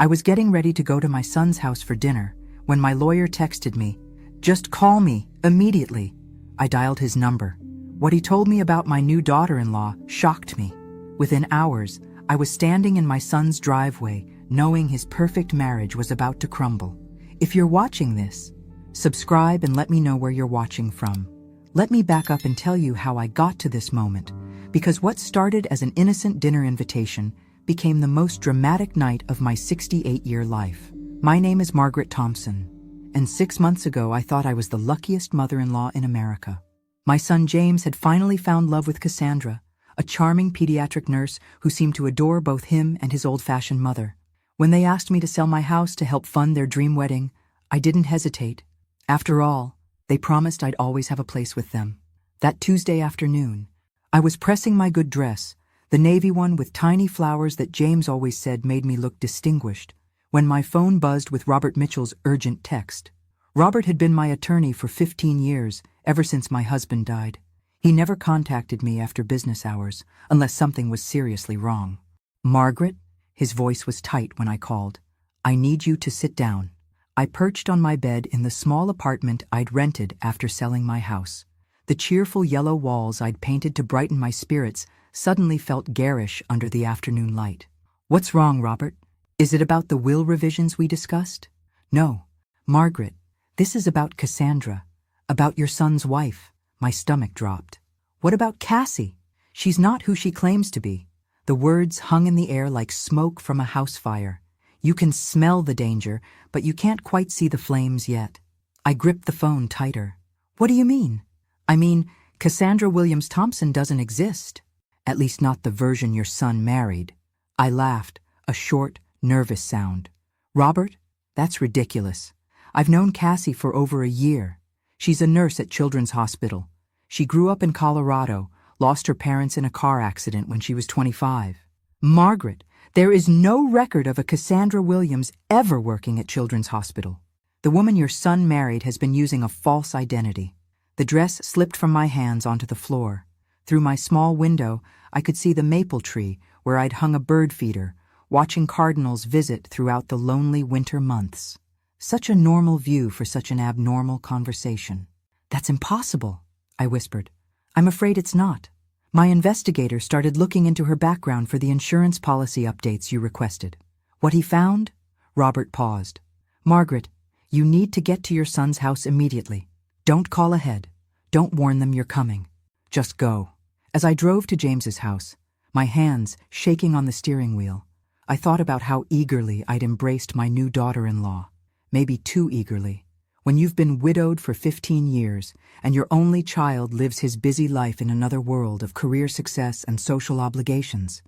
I was getting ready to go to my son's house for dinner when my lawyer texted me, "Just call me, immediately." I dialed his number. What he told me about my new daughter-in-law shocked me. Within hours, I was standing in my son's driveway, knowing his perfect marriage was about to crumble. If you're watching this, subscribe and let me know where you're watching from. Let me back up and tell you how I got to this moment, because what started as an innocent dinner invitation became the most dramatic night of my 68-year life. My name is Margaret Thompson, and 6 months ago I thought I was the luckiest mother-in-law in America. My son James had finally found love with Cassandra, a charming pediatric nurse who seemed to adore both him and his old-fashioned mother. When they asked me to sell my house to help fund their dream wedding, I didn't hesitate. After all, they promised I'd always have a place with them. That Tuesday afternoon, I was pressing my good dress, the navy one with tiny flowers that James always said made me look distinguished, when my phone buzzed with Robert Mitchell's urgent text. Robert had been my attorney for 15 years, ever since my husband died. He never contacted me after business hours, unless something was seriously wrong. "Margaret?" His voice was tight when I called. "I need you to sit down." I perched on my bed in the small apartment I'd rented after selling my house. The cheerful yellow walls I'd painted to brighten my spirits suddenly felt garish under the afternoon light. "What's wrong, Robert? Is it about the will revisions we discussed?" "No, Margaret, this is about Cassandra, about your son's wife." My stomach dropped. "What about Cassie? She's not who she claims to be." The words hung in the air like smoke from a house fire. You can smell the danger, but you can't quite see the flames yet. I gripped the phone tighter. "What do you mean?" "I mean, Cassandra Williams Thompson doesn't exist. At least not the version your son married." I laughed, a short, nervous sound. "Robert, that's ridiculous. I've known Cassie for over a year. She's a nurse at Children's Hospital. She grew up in Colorado, lost her parents in a car accident when she was 25. Margaret, there is no record of a Cassandra Williams ever working at Children's Hospital. The woman your son married has been using a false identity." The dress slipped from my hands onto the floor. Through my small window, I could see the maple tree where I'd hung a bird feeder, watching cardinals visit throughout the lonely winter months. Such a normal view for such an abnormal conversation. "That's impossible," I whispered. "I'm afraid it's not. My investigator started looking into her background for the insurance policy updates you requested. What he found?" Robert paused. "Margaret, you need to get to your son's house immediately. Don't call ahead. Don't warn them you're coming. Just go." As I drove to James's house, my hands shaking on the steering wheel, I thought about how eagerly I'd embraced my new daughter-in-law. Maybe too eagerly. When you've been widowed for 15 years and your only child lives his busy life in another world of career success and social obligations,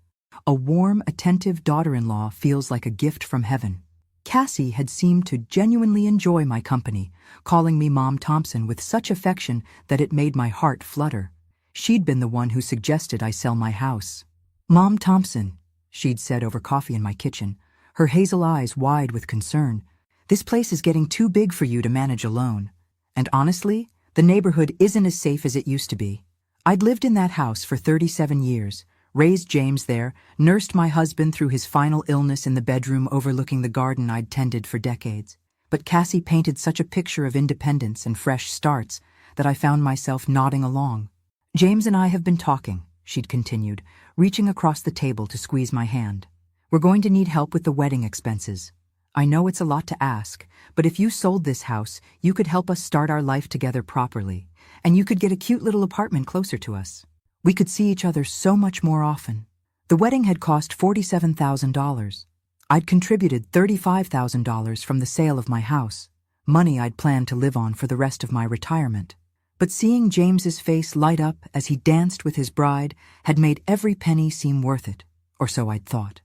a warm, attentive daughter-in-law feels like a gift from heaven. Cassie had seemed to genuinely enjoy my company, calling me Mom Thompson with such affection that it made my heart flutter. She'd been the one who suggested I sell my house. "Mom Thompson," she'd said over coffee in my kitchen, her hazel eyes wide with concern, "this place is getting too big for you to manage alone. And honestly, the neighborhood isn't as safe as it used to be. I'd lived in that house for 37 years, raised James there, nursed my husband through his final illness in the bedroom overlooking the garden I'd tended for decades. But Cassie painted such a picture of independence and fresh starts that I found myself nodding along. "James and I have been talking," she'd continued, reaching across the table to squeeze my hand. "We're going to need help with the wedding expenses. I know it's a lot to ask, but if you sold this house, you could help us start our life together properly, and you could get a cute little apartment closer to us. We could see each other so much more often." The wedding had cost $47,000. I'd contributed $35,000 from the sale of my house, money I'd planned to live on for the rest of my retirement. But seeing James's face light up as he danced with his bride had made every penny seem worth it, or so I'd thought.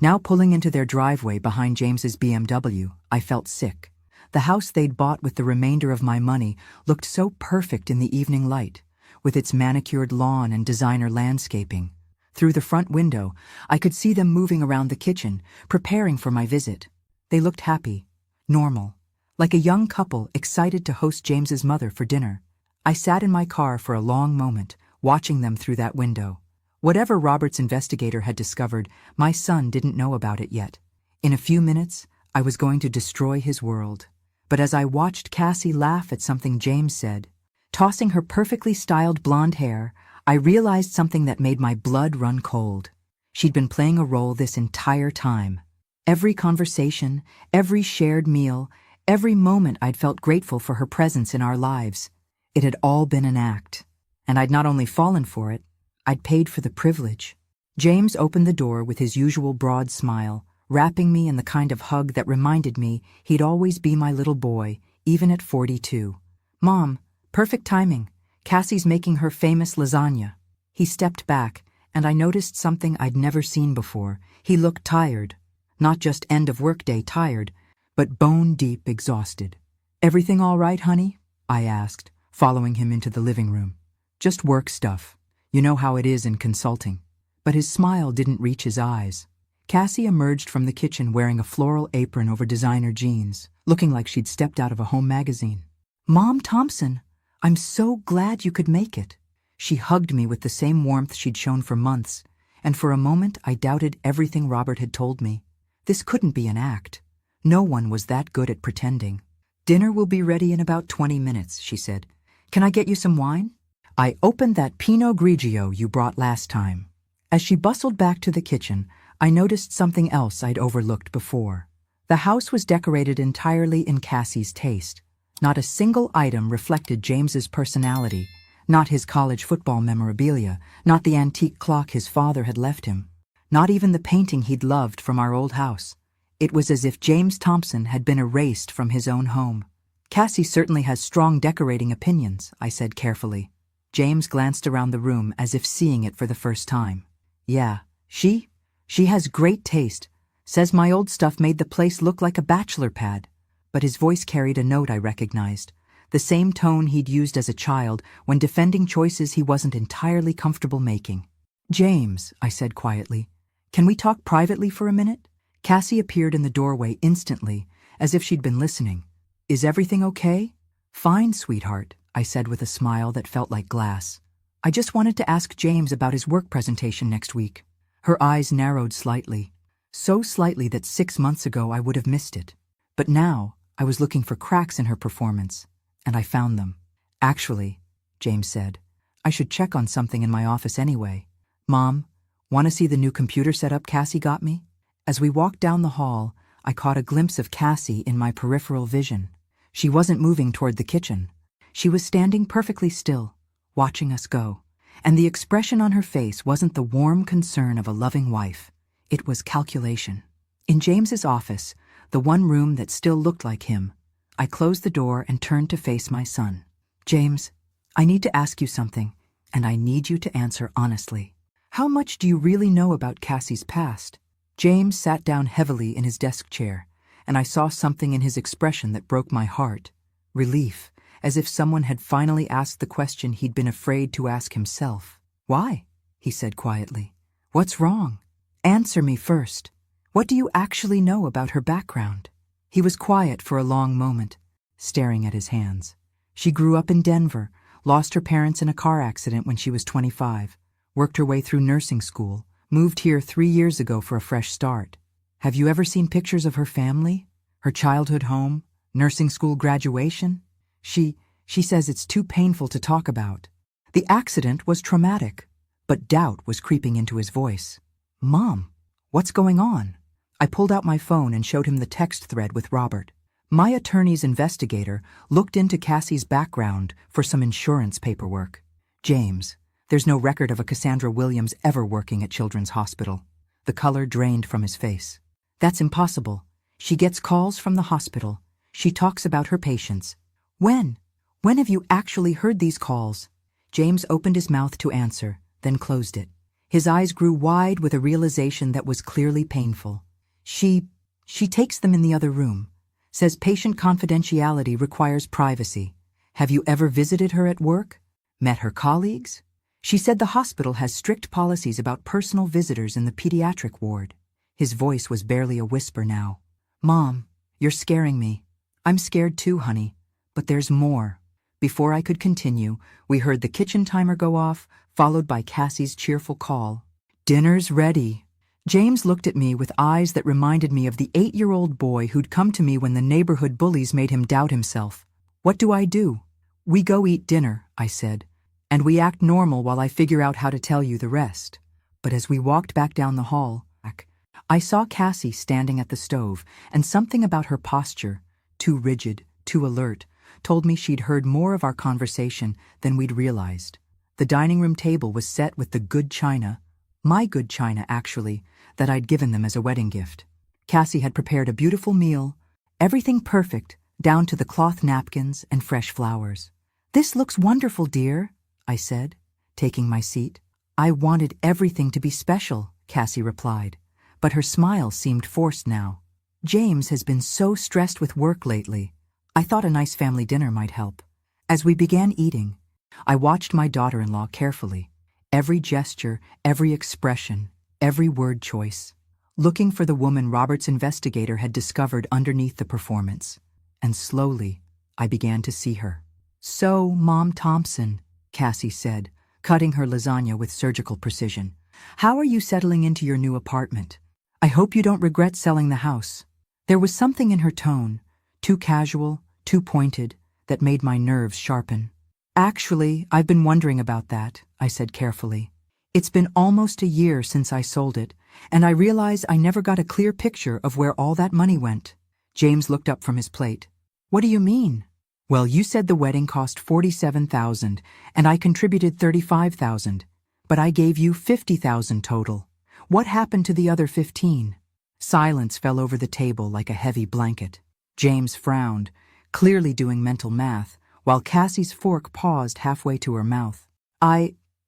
Now pulling into their driveway behind James's BMW, I felt sick. The house they'd bought with the remainder of my money looked so perfect in the evening light, with its manicured lawn and designer landscaping. Through the front window, I could see them moving around the kitchen, preparing for my visit. They looked happy, normal, like a young couple excited to host James's mother for dinner. I sat in my car for a long moment, watching them through that window. Whatever Robert's investigator had discovered, my son didn't know about it yet. In a few minutes, I was going to destroy his world. But as I watched Cassie laugh at something James said, tossing her perfectly styled blonde hair, I realized something that made my blood run cold. She'd been playing a role this entire time. Every conversation, every shared meal, every moment I'd felt grateful for her presence in our lives. It had all been an act. And I'd not only fallen for it, I'd paid for the privilege. James opened the door with his usual broad smile, wrapping me in the kind of hug that reminded me he'd always be my little boy, even at 42. "Mom, perfect timing. Cassie's making her famous lasagna." He stepped back, and I noticed something I'd never seen before. He looked tired. Not just end-of-workday tired, but bone-deep exhausted. "Everything all right, honey?" I asked, following him into the living room. "Just work stuff. You know how it is in consulting." But his smile didn't reach his eyes. Cassie emerged from the kitchen wearing a floral apron over designer jeans, looking like she'd stepped out of a home magazine. "Mom Thompson, I'm so glad you could make it." She hugged me with the same warmth she'd shown for months, and for a moment I doubted everything Robert had told me. This couldn't be an act. No one was that good at pretending. "Dinner will be ready in about 20 minutes, she said. "Can I get you some wine?" I opened that Pinot Grigio you brought last time. As she bustled back to the kitchen, I noticed something else I'd overlooked before. The house was decorated entirely in Cassie's taste. Not a single item reflected James's personality, not his college football memorabilia, not the antique clock his father had left him, not even the painting he'd loved from our old house. It was as if James Thompson had been erased from his own home. "Cassie certainly has strong decorating opinions," I said carefully. James glanced around the room as if seeing it for the first time. "Yeah, she has great taste. Says my old stuff made the place look like a bachelor pad." But his voice carried a note I recognized, the same tone he'd used as a child when defending choices he wasn't entirely comfortable making. "James," I said quietly, "can we talk privately for a minute?" Cassie appeared in the doorway instantly, as if she'd been listening. "Is everything okay?" "Fine, sweetheart," I said with a smile that felt like glass. "I just wanted to ask James about his work presentation next week." Her eyes narrowed slightly, so slightly that 6 months ago I would have missed it. But now I was looking for cracks in her performance, and I found them. "Actually," James said, "I should check on something in my office anyway. Mom, want to see the new computer setup Cassie got me?" As we walked down the hall, I caught a glimpse of Cassie in my peripheral vision. She wasn't moving toward the kitchen. She was standing perfectly still, watching us go. And the expression on her face wasn't the warm concern of a loving wife. It was calculation. In James's office, the one room that still looked like him, I closed the door and turned to face my son. "James, I need to ask you something, and I need you to answer honestly. How much do you really know about Cassie's past?" James sat down heavily in his desk chair, and I saw something in his expression that broke my heart. Relief, as if someone had finally asked the question he'd been afraid to ask himself. "Why?" he said quietly. "What's wrong? Answer me first. What do you actually know about her background?" He was quiet for a long moment, staring at his hands. "She grew up in Denver, lost her parents in a car accident when she was 25, worked her way through nursing school, moved here 3 years ago for a fresh start. Have you ever seen pictures of her family? Her childhood home? Nursing school graduation? She says it's too painful to talk about." The accident was traumatic, but doubt was creeping into his voice. "Mom, what's going on?" I pulled out my phone and showed him the text thread with Robert. My attorney's investigator looked into Cassie's background for some insurance paperwork. "James, there's no record of a Cassandra Williams ever working at Children's Hospital." The color drained from his face. "That's impossible. She gets calls from the hospital. She talks about her patients. When have you actually heard these calls?" James opened his mouth to answer, then closed it. His eyes grew wide with a realization that was clearly painful. She takes them in the other room. Says patient confidentiality requires privacy. Have you ever visited her at work? Met her colleagues? She said the hospital has strict policies about personal visitors in the pediatric ward. His voice was barely a whisper now. "Mom, you're scaring me." "I'm scared too, honey. But there's more." Before I could continue, we heard the kitchen timer go off, followed by Cassie's cheerful call. "Dinner's ready." James looked at me with eyes that reminded me of the 8-year-old boy who'd come to me when the neighborhood bullies made him doubt himself. What do I do? We go eat dinner, I said, and we act normal while I figure out how to tell you the rest. But as we walked back down the hall, I saw Cassie standing at the stove, and something about her posture, too rigid, too alert, told me she'd heard more of our conversation than we'd realized. The dining room table was set with the good china, my good china actually, that I'd given them as a wedding gift. Cassie had prepared a beautiful meal, everything perfect, down to the cloth napkins and fresh flowers. "This looks wonderful, dear," I said, taking my seat. "I wanted everything to be special," Cassie replied, but her smile seemed forced now. "James has been so stressed with work lately. I thought a nice family dinner might help." As we began eating, I watched my daughter-in-law carefully. Every gesture, every expression, every word choice, looking for the woman Robert's investigator had discovered underneath the performance. And slowly, I began to see her. "So, Mom Thompson," Cassie said, cutting her lasagna with surgical precision, "how are you settling into your new apartment? I hope you don't regret selling the house." There was something in her tone, too casual, too pointed, that made my nerves sharpen. "Actually, I've been wondering about that," I said carefully. "It's been almost a year since I sold it, and I realize I never got a clear picture of where all that money went." James looked up from his plate. "What do you mean?" "Well, you said the wedding cost $47,000, and I contributed $35,000, but I gave you $50,000 total. What happened to the other 15? Silence fell over the table like a heavy blanket. James frowned, clearly doing mental math, while Cassie's fork paused halfway to her mouth.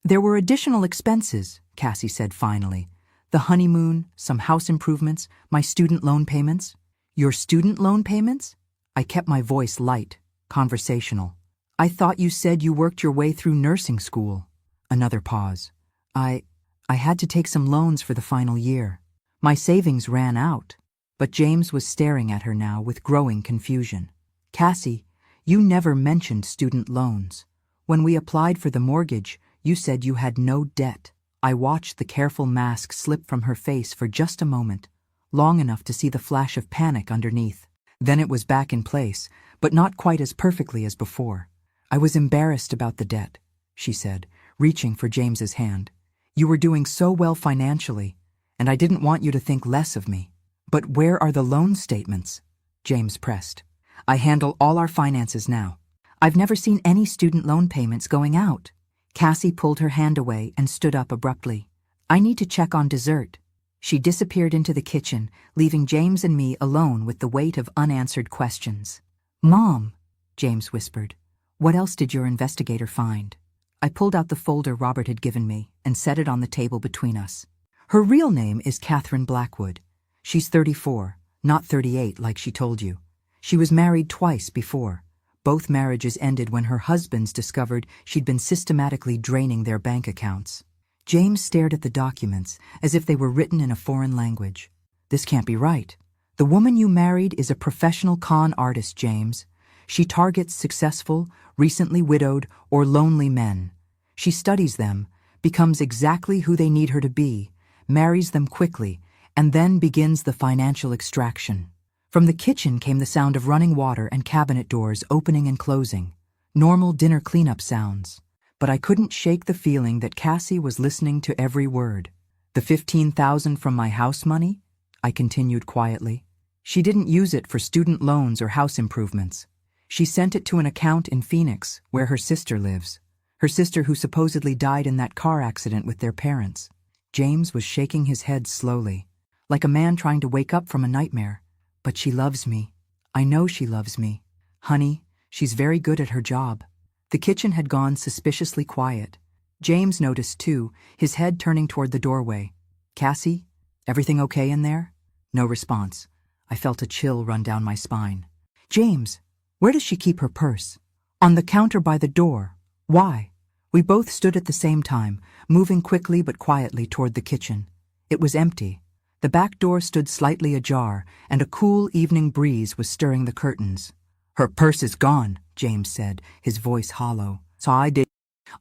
There were additional expenses," Cassie said finally. "The honeymoon, some house improvements, my student loan payments." "Your student loan payments?" I kept my voice light, conversational. "I thought you said you worked your way through nursing school." Another pause. I had to take some loans for the final year. My savings ran out." But James was staring at her now with growing confusion. "Cassie, you never mentioned student loans. When we applied for the mortgage, you said you had no debt." I watched the careful mask slip from her face for just a moment, long enough to see the flash of panic underneath. Then it was back in place, but not quite as perfectly as before. "I was embarrassed about the debt," she said, reaching for James's hand. "You were doing so well financially, and I didn't want you to think less of me." "But where are the loan statements?" James pressed. "I handle all our finances now. I've never seen any student loan payments going out." Cassie pulled her hand away and stood up abruptly. "I need to check on dessert." She disappeared into the kitchen, leaving James and me alone with the weight of unanswered questions. "Mom," James whispered, "what else did your investigator find?" I pulled out the folder Robert had given me and set it on the table between us. "Her real name is Catherine Blackwood. She's 34, not 38 like she told you. She was married twice before. Both marriages ended when her husbands discovered she'd been systematically draining their bank accounts." James stared at the documents as if they were written in a foreign language. "This can't be right. The woman you married is a professional con artist, James. She targets successful, recently widowed, or lonely men. She studies them, becomes exactly who they need her to be, marries them quickly, and then begins the financial extraction." From the kitchen came the sound of running water and cabinet doors opening and closing, normal dinner cleanup sounds. But I couldn't shake the feeling that Cassie was listening to every word. "The $15,000 from my house money?" I continued quietly. "She didn't use it for student loans or house improvements. She sent it to an account in Phoenix, where her sister lives. Her sister who supposedly died in that car accident with their parents." James was shaking his head slowly, like a man trying to wake up from a nightmare. "But she loves me. I know she loves me. Honey, she's very good at her job." The kitchen had gone suspiciously quiet. James noticed too, his head turning toward the doorway. "Cassie, everything okay in there?" No response. I felt a chill run down my spine. "James, where does she keep her purse?" "On the counter by the door. Why?" We both stood at the same time, moving quickly but quietly toward the kitchen. It was empty. The back door stood slightly ajar, and a cool evening breeze was stirring the curtains. "Her purse is gone," James said, his voice hollow. "So I did."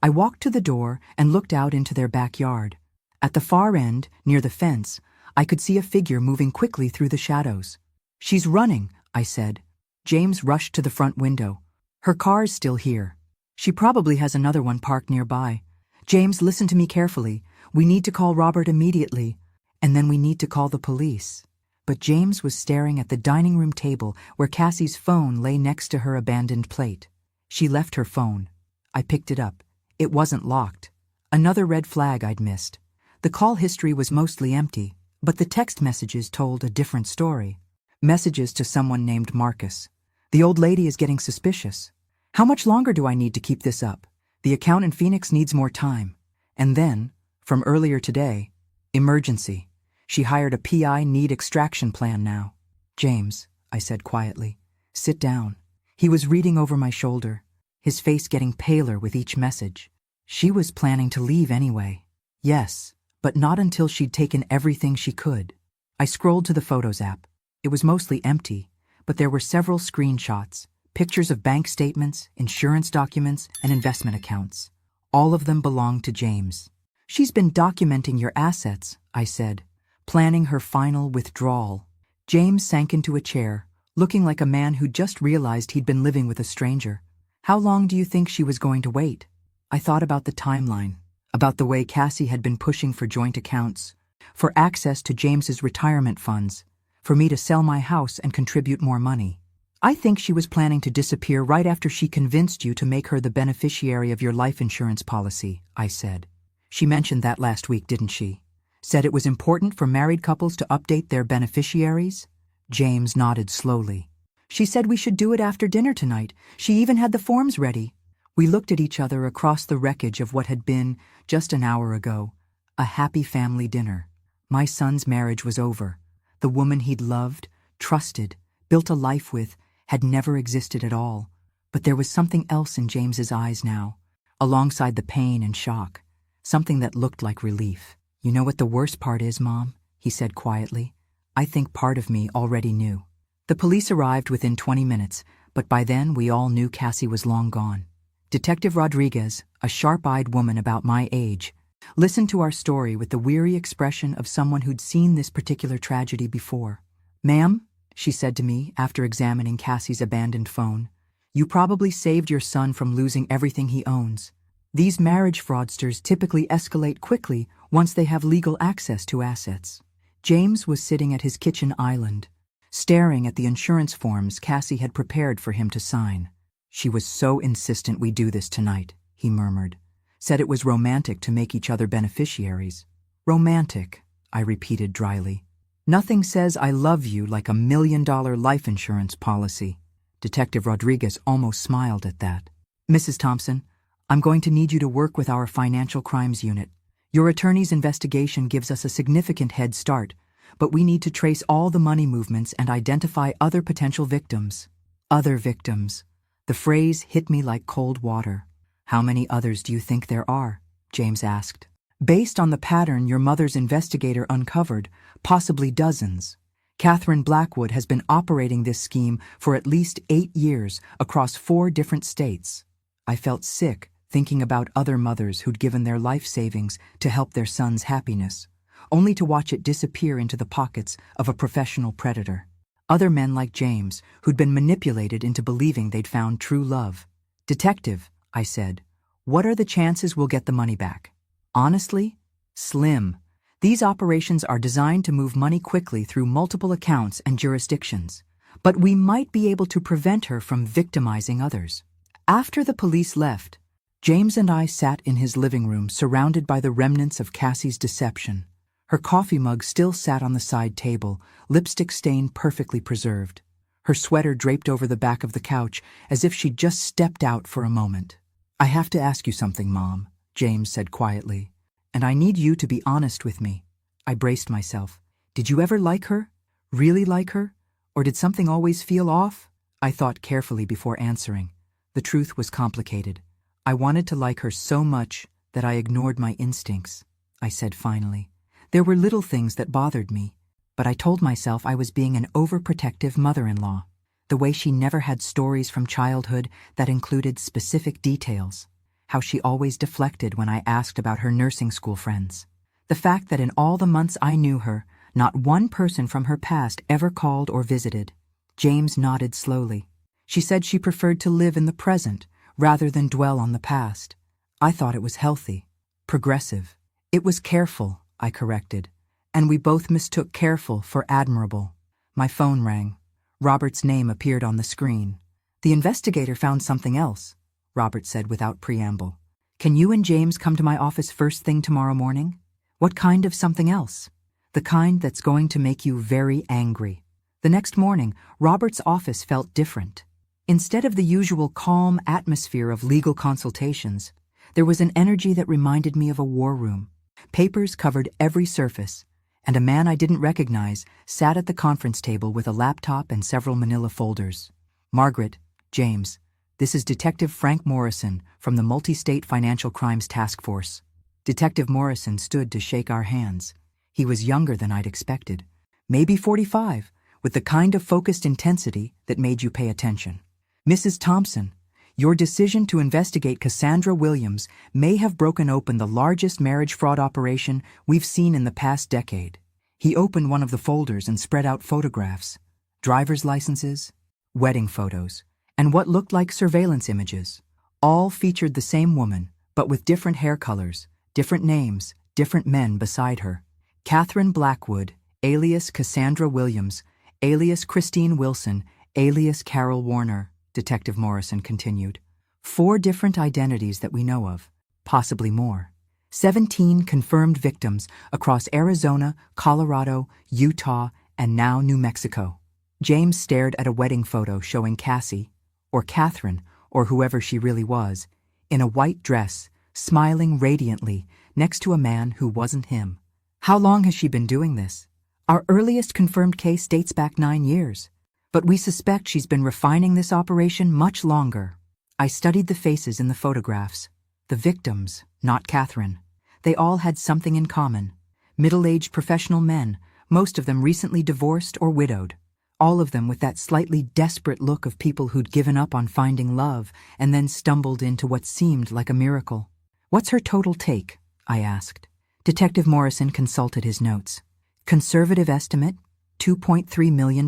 I walked to the door and looked out into their backyard. At the far end, near the fence, I could see a figure moving quickly through the shadows. "She's running," I said. James rushed to the front window. "Her car's still here. She probably has another one parked nearby. James, listen to me carefully. We need to call Robert immediately, and then we need to call the police." But James was staring at the dining room table where Cassie's phone lay next to her abandoned plate. She left her phone. I picked it up. It wasn't locked. Another red flag I'd missed. The call history was mostly empty, but the text messages told a different story. Messages to someone named Marcus. "The old lady is getting suspicious. How much longer do I need to keep this up? The account in Phoenix needs more time." And then, from earlier today, emergency. She hired a PI need extraction plan now. "James," I said quietly, "sit down." He was reading over my shoulder, his face getting paler with each message. She was planning to leave anyway. Yes, but not until she'd taken everything she could. I scrolled to the Photos app. It was mostly empty, but there were several screenshots, pictures of bank statements, insurance documents, and investment accounts. All of them belonged to James. "She's been documenting your assets," I said, planning her final withdrawal. James sank into a chair, looking like a man who just realized he'd been living with a stranger. "How long do you think she was going to wait?" I thought about the timeline, about the way Cassie had been pushing for joint accounts, for access to James's retirement funds, for me to sell my house and contribute more money. "I think she was planning to disappear right after she convinced you to make her the beneficiary of your life insurance policy," I said. "She mentioned that last week, didn't she? Said it was important for married couples to update their beneficiaries?" James nodded slowly. "She said we should do it after dinner tonight. She even had the forms ready." We looked at each other across the wreckage of what had been, just an hour ago, a happy family dinner. My son's marriage was over. The woman he'd loved, trusted, built a life with, had never existed at all. But there was something else in James's eyes now, alongside the pain and shock, something that looked like relief. "You know what the worst part is, Mom?" he said quietly. "I think part of me already knew." The police arrived within 20 minutes, but by then we all knew Cassie was long gone. Detective Rodriguez, a sharp-eyed woman about my age, listened to our story with the weary expression of someone who'd seen this particular tragedy before. "Ma'am," she said to me after examining Cassie's abandoned phone, "you probably saved your son from losing everything he owns. These marriage fraudsters typically escalate quickly once they have legal access to assets." James was sitting at his kitchen island, staring at the insurance forms Cassie had prepared for him to sign. "She was so insistent we do this tonight," he murmured. "Said it was romantic to make each other beneficiaries." "Romantic," I repeated dryly. "Nothing says I love you like $1 million life insurance policy." Detective Rodriguez almost smiled at that. "Mrs. Thompson, I'm going to need you to work with our financial crimes unit. Your attorney's investigation gives us a significant head start, but we need to trace all the money movements and identify other potential victims." Other victims. The phrase hit me like cold water. "How many others do you think there are?" James asked. "Based on the pattern your mother's investigator uncovered, possibly dozens. Catherine Blackwood has been operating this scheme for at least 8 years across 4 different states." I felt sick thinking about other mothers who'd given their life savings to help their son's happiness, only to watch it disappear into the pockets of a professional predator. Other men like James, who'd been manipulated into believing they'd found true love. "Detective," I said, "what are the chances we'll get the money back?" "Honestly, slim. These operations are designed to move money quickly through multiple accounts and jurisdictions, but we might be able to prevent her from victimizing others." After the police left, James and I sat in his living room surrounded by the remnants of Cassie's deception. Her coffee mug still sat on the side table, lipstick stain perfectly preserved. Her sweater draped over the back of the couch as if she'd just stepped out for a moment. "I have to ask you something, Mom," James said quietly, "and I need you to be honest with me." I braced myself. "Did you ever like her? Really like her? Or did something always feel off?" I thought carefully before answering. The truth was complicated. I wanted to like her so much that I ignored my instincts. I said finally. There were little things that bothered me, but I told myself I was being an overprotective mother-in-law. The way she never had stories from childhood that included specific details. How she always deflected when I asked about her nursing school friends. The fact that in all the months I knew her, Not one person from her past ever called or visited. James nodded slowly. She said she preferred to live in the present rather than dwell on the past. I thought it was healthy, progressive. It was careful, I corrected, and we both mistook careful for admirable. My phone rang. Robert's name appeared on the screen. The investigator found something else, Robert said without preamble. Can you and James come to my office first thing tomorrow morning? What kind of something else? The kind that's going to make you very angry. The next morning, Robert's office felt different. Instead of the usual calm atmosphere of legal consultations, there was an energy that reminded me of a war room. Papers covered every surface, and a man I didn't recognize sat at the conference table with a laptop and several manila folders. Margaret, James, this is Detective Frank Morrison from the Multi-State Financial Crimes Task Force. Detective Morrison stood to shake our hands. He was younger than I'd expected, maybe 45, with the kind of focused intensity that made you pay attention. Mrs. Thompson, your decision to investigate Cassandra Williams may have broken open the largest marriage fraud operation we've seen in the past decade. He opened one of the folders and spread out photographs, driver's licenses, wedding photos, and what looked like surveillance images. All featured the same woman, but with different hair colors, different names, different men beside her. Catherine Blackwood, alias Cassandra Williams, alias Christine Wilson, alias Carol Warner, Detective Morrison continued. 4 different identities that we know of, possibly more. 17 confirmed victims across Arizona, Colorado, Utah, and now New Mexico. James stared at a wedding photo showing Cassie, or Catherine, or whoever she really was, in a white dress, smiling radiantly next to a man who wasn't him. How long has she been doing this? Our earliest confirmed case dates back 9 years, but we suspect she's been refining this operation much longer. I studied the faces in the photographs. The victims, not Catherine. They all had something in common. Middle-aged professional men, most of them recently divorced or widowed. All of them with that slightly desperate look of people who'd given up on finding love and then stumbled into what seemed like a miracle. What's her total take? I asked. Detective Morrison consulted his notes. Conservative estimate, $2.3 million.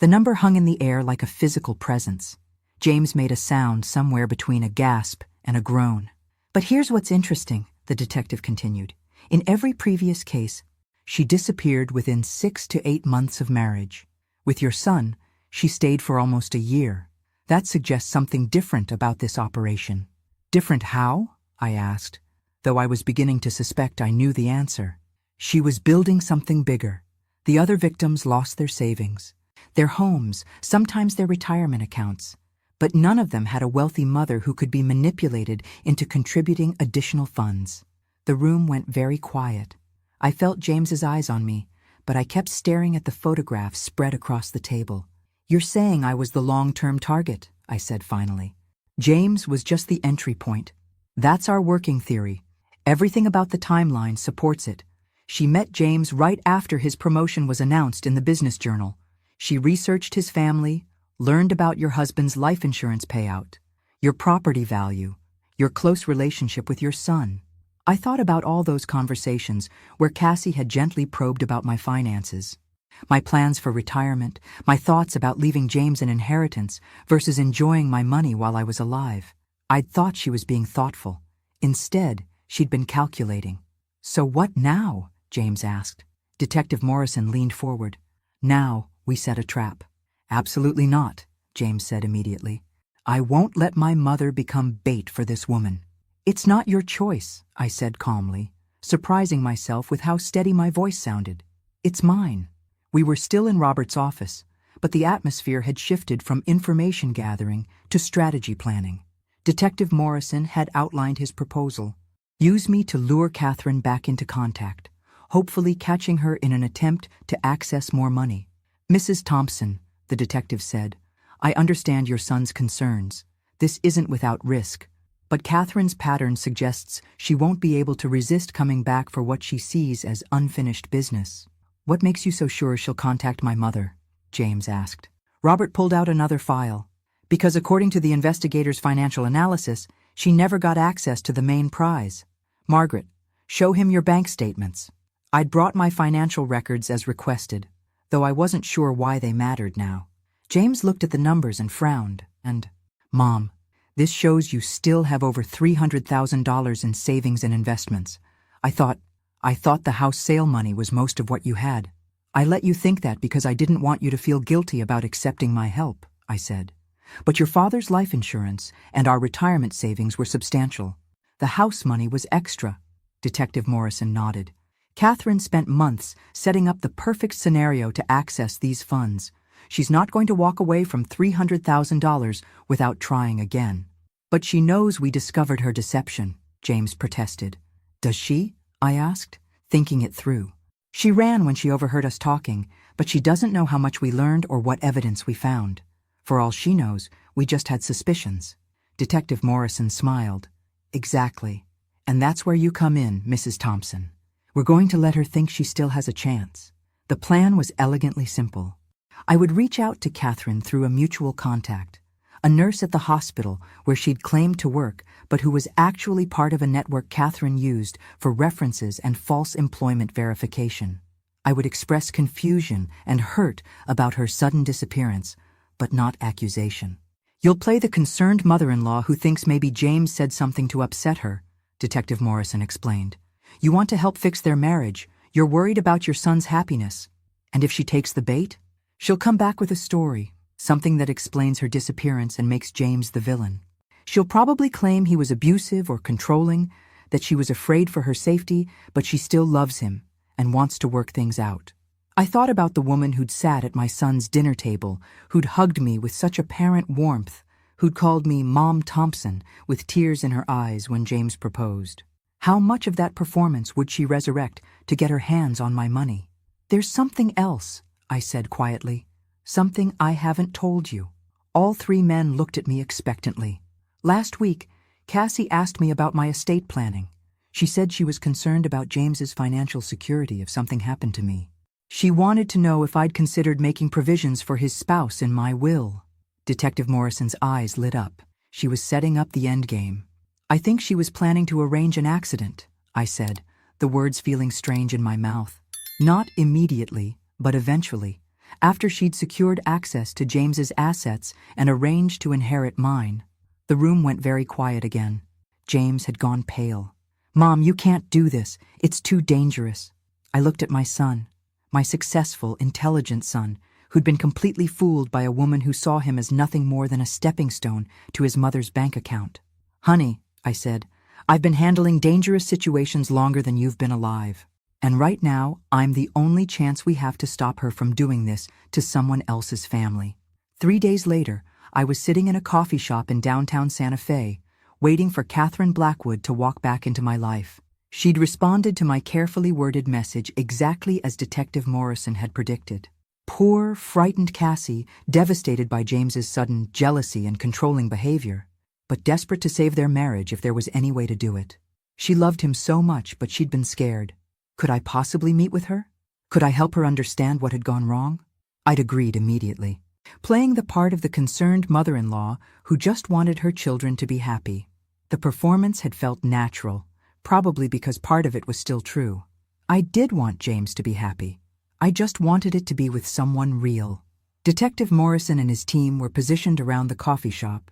The number hung in the air like a physical presence. James made a sound somewhere between a gasp and a groan. But here's what's interesting, the detective continued. In every previous case, she disappeared within 6 to 8 months of marriage. With your son, she stayed for almost a year. That suggests something different about this operation. Different how? I asked, though I was beginning to suspect I knew the answer. She was building something bigger. The other victims lost their savings, their homes, sometimes their retirement accounts. But none of them had a wealthy mother who could be manipulated into contributing additional funds. The room went very quiet. I felt James's eyes on me, but I kept staring at the photographs spread across the table. You're saying I was the long-term target, I said finally. James was just the entry point. That's our working theory. Everything about the timeline supports it. She met James right after his promotion was announced in the Business Journal. She researched his family, learned about your husband's life insurance payout, your property value, your close relationship with your son. I thought about all those conversations where Cassie had gently probed about my finances, my plans for retirement, my thoughts about leaving James an inheritance versus enjoying my money while I was alive. I'd thought she was being thoughtful. Instead, she'd been calculating. So what now? James asked. Detective Morrison leaned forward. Now we set a trap. Absolutely not, James said immediately. I won't let my mother become bait for this woman. It's not your choice, I said calmly, surprising myself with how steady my voice sounded. It's mine. We were still in Robert's office, but the atmosphere had shifted from information gathering to strategy planning. Detective Morrison had outlined his proposal. Use me to lure Catherine back into contact, hopefully catching her in an attempt to access more money. Mrs. Thompson, the detective said, I understand your son's concerns. This isn't without risk. But Catherine's pattern suggests she won't be able to resist coming back for what she sees as unfinished business. What makes you so sure she'll contact my mother? James asked. Robert pulled out another file. Because according to the investigator's financial analysis, she never got access to the main prize. Margaret, show him your bank statements. I'd brought my financial records as requested, though I wasn't sure why they mattered now. James looked at the numbers and frowned, and, "Mom, this shows you still have over $300,000 in savings and investments. I thought the house sale money was most of what you had. I let you think that because I didn't want you to feel guilty about accepting my help," I said. "But your father's life insurance and our retirement savings were substantial. The house money was extra." Detective Morrison nodded. "Catherine spent months setting up the perfect scenario to access these funds. She's not going to walk away from $300,000 without trying again." "But she knows we discovered her deception," James protested. "Does she?" I asked, thinking it through. "She ran when she overheard us talking, but she doesn't know how much we learned or what evidence we found. For all she knows, we just had suspicions." Detective Morrison smiled. "Exactly. And that's where you come in, Mrs. Thompson. We're going to let her think she still has a chance." The plan was elegantly simple. I would reach out to Catherine through a mutual contact, a nurse at the hospital where she'd claimed to work, but who was actually part of a network Catherine used for references and false employment verification. I would express confusion and hurt about her sudden disappearance, but not accusation. "You'll play the concerned mother-in-law who thinks maybe James said something to upset her," Detective Morrison explained. "You want to help fix their marriage. You're worried about your son's happiness. And if she takes the bait, she'll come back with a story, something that explains her disappearance and makes James the villain. She'll probably claim he was abusive or controlling, that she was afraid for her safety, but she still loves him and wants to work things out." I thought about the woman who'd sat at my son's dinner table, who'd hugged me with such apparent warmth, who'd called me Mom Thompson with tears in her eyes when James proposed. How much of that performance would she resurrect to get her hands on my money? "There's something else," I said quietly. "Something I haven't told you." All three men looked at me expectantly. "Last week, Cassie asked me about my estate planning. She said she was concerned about James's financial security if something happened to me. She wanted to know if I'd considered making provisions for his spouse in my will." Detective Morrison's eyes lit up. She was setting up the endgame. "I think she was planning to arrange an accident," I said, the words feeling strange in my mouth. "Not immediately, but eventually, after she'd secured access to James's assets and arranged to inherit mine." The room went very quiet again. James had gone pale. "Mom, you can't do this. It's too dangerous." I looked at my son, my successful, intelligent son, who'd been completely fooled by a woman who saw him as nothing more than a stepping stone to his mother's bank account. "Honey," I said, "I've been handling dangerous situations longer than you've been alive. And right now, I'm the only chance we have to stop her from doing this to someone else's family." 3 days later, I was sitting in a coffee shop in downtown Santa Fe, waiting for Catherine Blackwood to walk back into my life. She'd responded to my carefully worded message exactly as Detective Morrison had predicted. Poor, frightened Cassie, devastated by James's sudden jealousy and controlling behavior, but desperate to save their marriage if there was any way to do it. She loved him so much, but she'd been scared. Could I possibly meet with her? Could I help her understand what had gone wrong? I'd agreed immediately, playing the part of the concerned mother-in-law who just wanted her children to be happy. The performance had felt natural, probably because part of it was still true. I did want James to be happy. I just wanted it to be with someone real. Detective Morrison and his team were positioned around the coffee shop,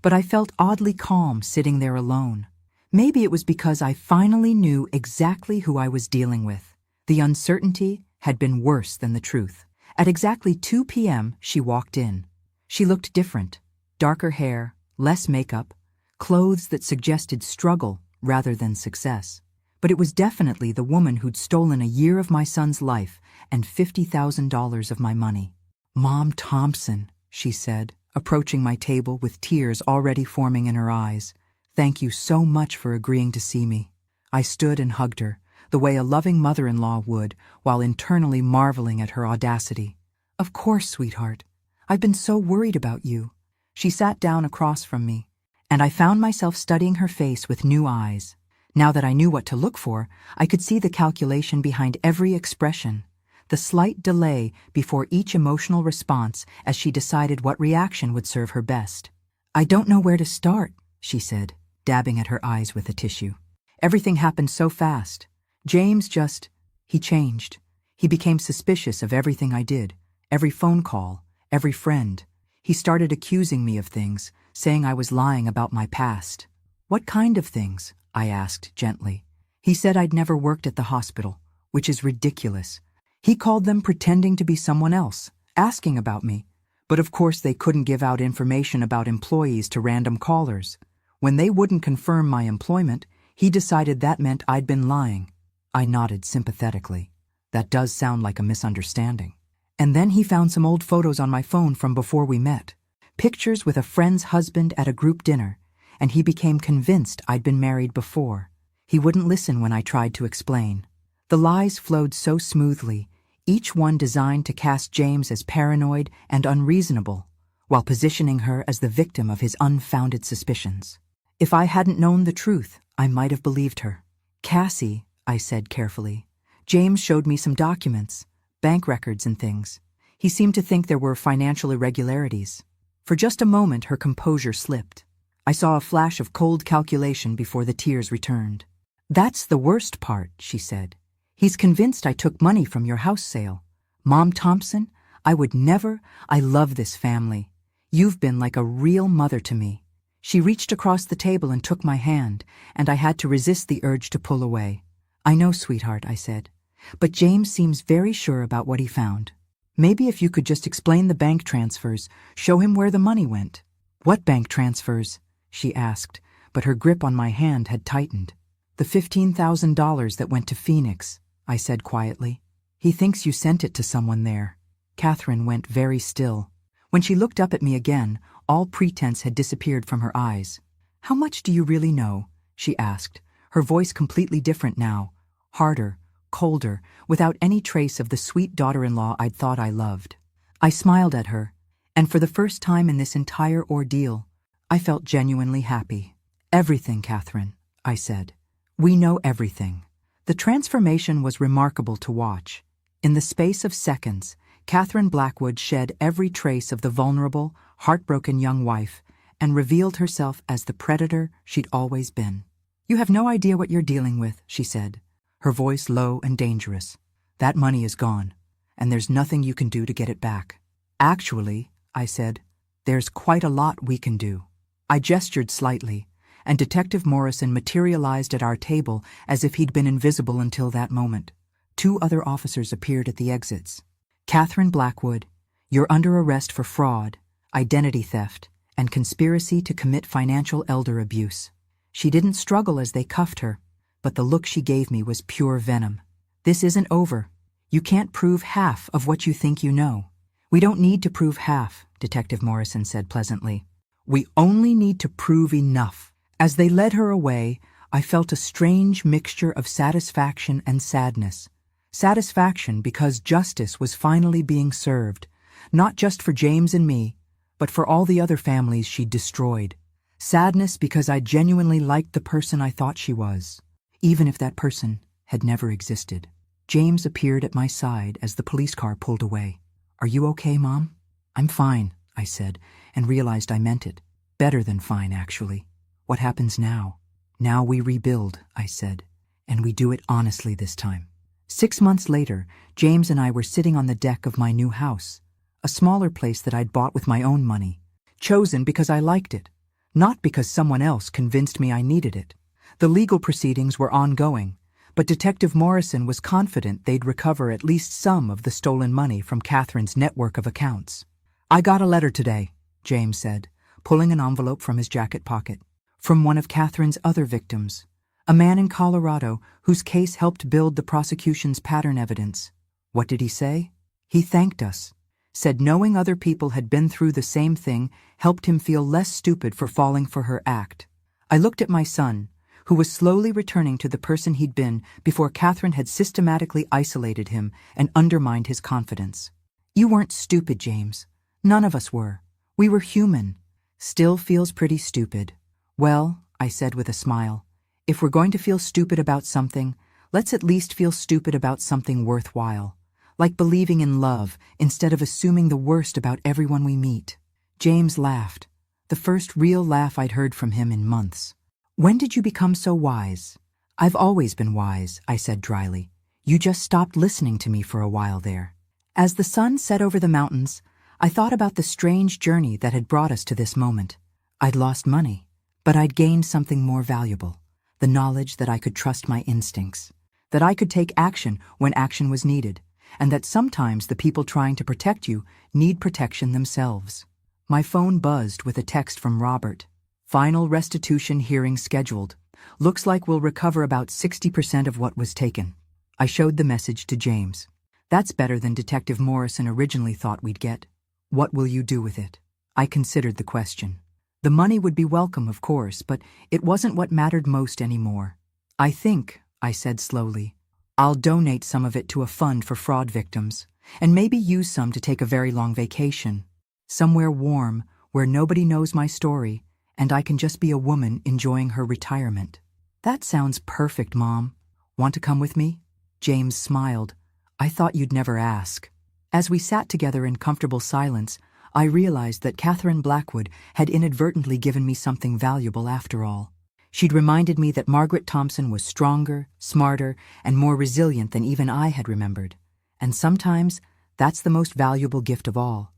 but I felt oddly calm sitting there alone. Maybe it was because I finally knew exactly who I was dealing with. The uncertainty had been worse than the truth. At exactly 2 p.m., she walked in. She looked different. Darker hair, less makeup, clothes that suggested struggle rather than success. But it was definitely the woman who'd stolen a year of my son's life and $50,000 of my money. "Mom Thompson," she said, approaching my table with tears already forming in her eyes. "Thank you so much for agreeing to see me." I stood and hugged her, the way a loving mother-in-law would, while internally marveling at her audacity. "Of course, sweetheart. I've been so worried about you." She sat down across from me, and I found myself studying her face with new eyes. Now that I knew what to look for, I could see the calculation behind every expression, the slight delay before each emotional response as she decided what reaction would serve her best. "I don't know where to start," she said, dabbing at her eyes with a tissue. "Everything happened so fast. James just..." He changed. He became suspicious of everything I did, every phone call, every friend. He started accusing me of things, saying I was lying about my past. What kind of things? I asked gently. He said I'd never worked at the hospital, which is ridiculous. He called them pretending to be someone else, asking about me. But of course they couldn't give out information about employees to random callers. When they wouldn't confirm my employment, he decided that meant I'd been lying. I nodded sympathetically. That does sound like a misunderstanding. And then he found some old photos on my phone from before we met. Pictures with a friend's husband at a group dinner, and he became convinced I'd been married before. He wouldn't listen when I tried to explain. The lies flowed so smoothly, each one designed to cast James as paranoid and unreasonable, while positioning her as the victim of his unfounded suspicions. If I hadn't known the truth, I might have believed her. Cassie, I said carefully, James showed me some documents, bank records and things. He seemed to think there were financial irregularities. For just a moment her composure slipped. I saw a flash of cold calculation before the tears returned. That's the worst part, she said. He's convinced I took money from your house sale. Mom Thompson, I would never. I love this family. You've been like a real mother to me. She reached across the table and took my hand, and I had to resist the urge to pull away. I know, sweetheart, I said. But James seems very sure about what he found. Maybe if you could just explain the bank transfers, show him where the money went. What bank transfers? She asked, but her grip on my hand had tightened. The $15,000 that went to Phoenix, I said quietly. He thinks you sent it to someone there. Catherine went very still. When she looked up at me again, all pretense had disappeared from her eyes. How much do you really know? She asked, her voice completely different now, harder, colder, without any trace of the sweet daughter-in-law I'd thought I loved. I smiled at her, and for the first time in this entire ordeal, I felt genuinely happy. Everything, Catherine, I said. We know everything. The transformation was remarkable to watch. In the space of seconds, Catherine Blackwood shed every trace of the vulnerable, heartbroken young wife and revealed herself as the predator she'd always been. You have no idea what you're dealing with, she said, her voice low and dangerous. That money is gone, and there's nothing you can do to get it back. Actually, I said, there's quite a lot we can do. I gestured slightly, and Detective Morrison materialized at our table as if he'd been invisible until that moment. 2 other officers appeared at the exits. Catherine Blackwood, you're under arrest for fraud, identity theft, and conspiracy to commit financial elder abuse. She didn't struggle as they cuffed her, but the look she gave me was pure venom. This isn't over. You can't prove half of what you think you know. We don't need to prove half, Detective Morrison said pleasantly. We only need to prove enough. As they led her away, I felt a strange mixture of satisfaction and sadness. Satisfaction because justice was finally being served, not just for James and me, but for all the other families she'd destroyed. Sadness because I genuinely liked the person I thought she was, even if that person had never existed. James appeared at my side as the police car pulled away. Are you okay, Mom? I'm fine, I said, and realized I meant it. Better than fine, actually. What happens now? Now we rebuild, I said, and we do it honestly this time. 6 months later, James and I were sitting on the deck of my new house, a smaller place that I'd bought with my own money, chosen because I liked it, not because someone else convinced me I needed it. The legal proceedings were ongoing, but Detective Morrison was confident they'd recover at least some of the stolen money from Catherine's network of accounts. I got a letter today, James said, pulling an envelope from his jacket pocket, from one of Catherine's other victims, a man in Colorado whose case helped build the prosecution's pattern evidence. What did he say? He thanked us, said knowing other people had been through the same thing helped him feel less stupid for falling for her act. I looked at my son, who was slowly returning to the person he'd been before Catherine had systematically isolated him and undermined his confidence. You weren't stupid, James. None of us were. We were human. Still feels pretty stupid. Well, I said with a smile, if we're going to feel stupid about something, let's at least feel stupid about something worthwhile, like believing in love instead of assuming the worst about everyone we meet. James laughed, the first real laugh I'd heard from him in months. When did you become so wise? I've always been wise, I said dryly. You just stopped listening to me for a while there. As the sun set over the mountains, I thought about the strange journey that had brought us to this moment. I'd lost money, but I'd gained something more valuable, the knowledge that I could trust my instincts, that I could take action when action was needed, and that sometimes the people trying to protect you need protection themselves. My phone buzzed with a text from Robert. Final restitution hearing scheduled. Looks like we'll recover about 60% of what was taken. I showed the message to James. That's better than Detective Morrison originally thought we'd get. What will you do with it? I considered the question. The money would be welcome, of course, but it wasn't what mattered most anymore. I think, I said slowly, I'll donate some of it to a fund for fraud victims, and maybe use some to take a very long vacation. Somewhere warm, where nobody knows my story, and I can just be a woman enjoying her retirement. That sounds perfect, Mom. Want to come with me? James smiled. I thought you'd never ask. As we sat together in comfortable silence, I realized that Catherine Blackwood had inadvertently given me something valuable after all. She'd reminded me that Margaret Thompson was stronger, smarter, and more resilient than even I had remembered. And sometimes, that's the most valuable gift of all.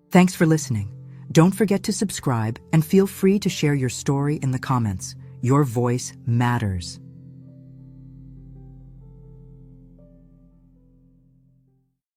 Thanks for listening. Don't forget to subscribe and feel free to share your story in the comments. Your voice matters.